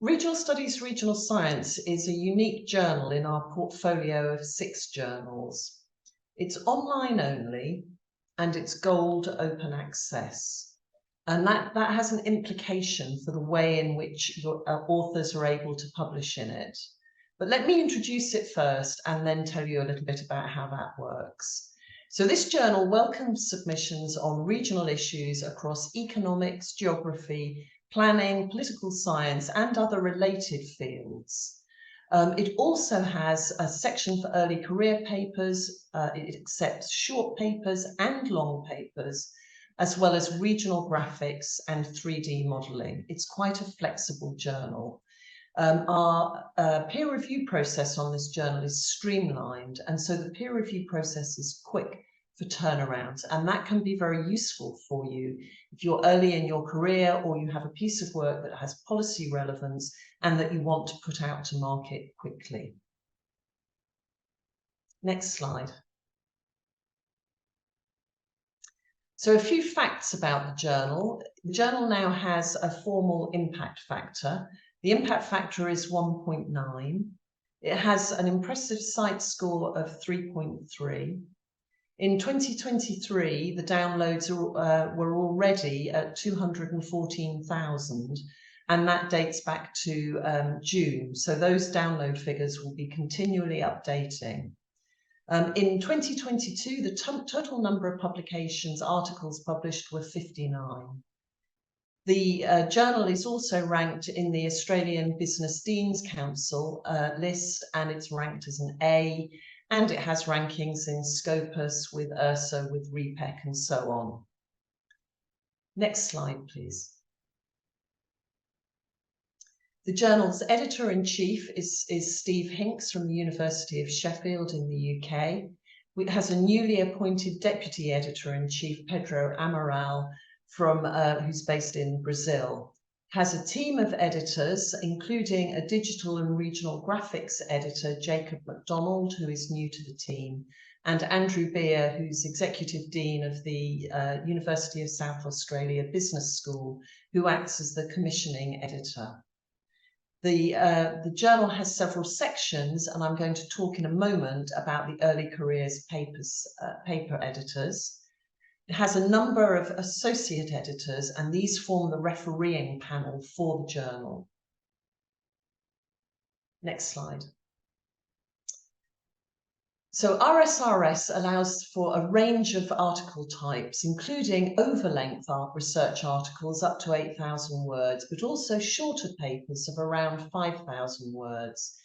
Regional Studies, Regional Science is a unique journal in our portfolio of 6 journals. It's online only and it's gold open access. And that has an implication for the way in which your authors are able to publish in it. But let me introduce it first and then tell you a little bit about how that works. So this journal welcomes submissions on regional issues across economics, geography, planning, political science, and other related fields. It also has a section for early career papers. It accepts short papers and long papers, as well as regional graphics and 3D modelling. It's quite a flexible journal. Our peer review process on this journal is streamlined, and so the peer review process is quick for turnarounds, and that can be very useful for you if you're early in your career or you have a piece of work that has policy relevance and that you want to put out to market quickly. Next slide. So a few facts about the journal. The journal now has a formal impact factor. The impact factor is 1.9. It has an impressive site score of 3.3. In 2023, the downloads were already at 214,000, and that dates back to June. So those download figures will be continually updating. In 2022, the total number of publications, articles published were 59. The journal is also ranked in the Australian Business Deans Council list, and it's ranked as an A, and it has rankings in Scopus, with RSA, with REPEC, and so on. Next slide, please. The journal's editor-in-chief is Steve Hinks from the University of Sheffield in the UK. It has a newly appointed deputy editor-in-chief, Pedro Amaral, who's based in Brazil. Has a team of editors, including a digital and regional graphics editor, Jacob MacDonald, who is new to the team, and Andrew Beer, who's Executive Dean of the University of South Australia Business School, who acts as the commissioning editor. The journal has several sections, and I'm going to talk in a moment about the early careers paper editors. It has a number of associate editors, and these form the refereeing panel for the journal. Next slide. So RSRS allows for a range of article types, including over-length research articles up to 8,000 words, but also shorter papers of around 5,000 words.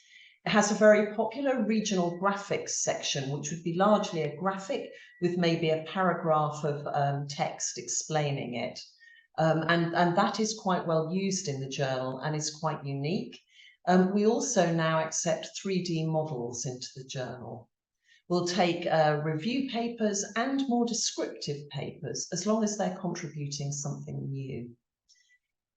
It has a very popular regional graphics section, which would be largely a graphic with maybe a paragraph of text explaining it. And that is quite well used in the journal and is quite unique. We also now accept 3D models into the journal. We'll take review papers and more descriptive papers, as long as they're contributing something new.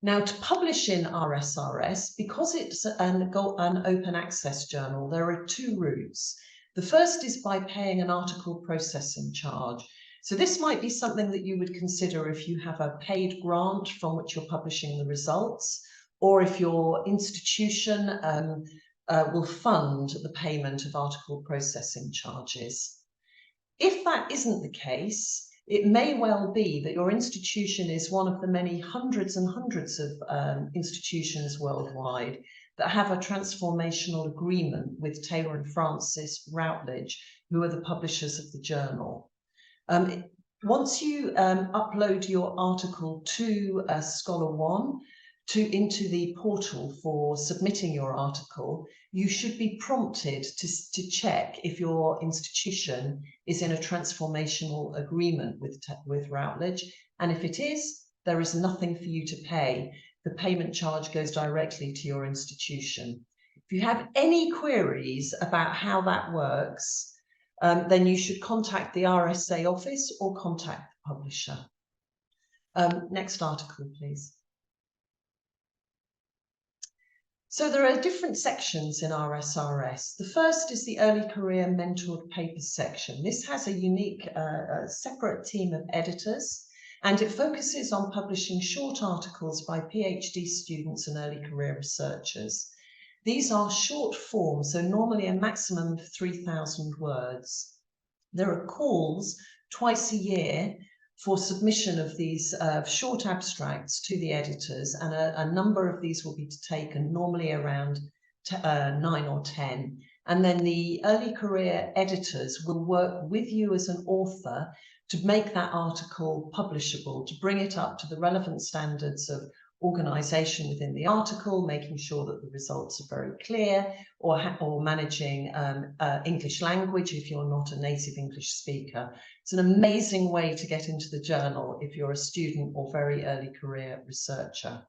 Now, to publish in RSRS, because it's an open access journal, there are 2 routes. The first is by paying an article processing charge. So this might be something that you would consider if you have a paid grant from which you're publishing the results, or if your institution will fund the payment of article processing charges. If that isn't the case, it may well be that your institution is one of the many hundreds and hundreds of institutions worldwide that have a transformational agreement with Taylor & Francis, Routledge, who are the publishers of the journal. Once you upload your article to Scholar One, into the portal for submitting your article, you should be prompted to check if your institution is in a transformational agreement with Routledge. And if it is, there is nothing for you to pay. The payment charge goes directly to your institution. If you have any queries about how that works, then you should contact the RSA office or contact the publisher. Next article, please. So there are different sections in RSRS. The first is the early career mentored papers section. This has a unique separate team of editors. And it focuses on publishing short articles by PhD students and early career researchers. These are short form, so normally a maximum of 3,000 words. There are calls twice a year for submission of these short abstracts to the editors, and a number of these will be taken, normally around 9 or 10. And then the early career editors will work with you as an author to make that article publishable, to bring it up to the relevant standards of organisation within the article, making sure that the results are very clear, or managing English language if you're not a native English speaker. It's an amazing way to get into the journal if you're a student or very early career researcher.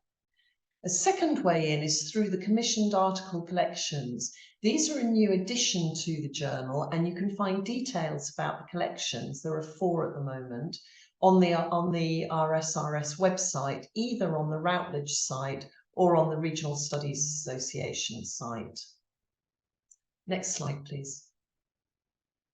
A second way in is through the commissioned article collections. These are a new addition to the journal, and you can find details about the collections. There are 4 at the moment on the RSRS website, either on the Routledge site or on the Regional Studies Association site. Next slide, please.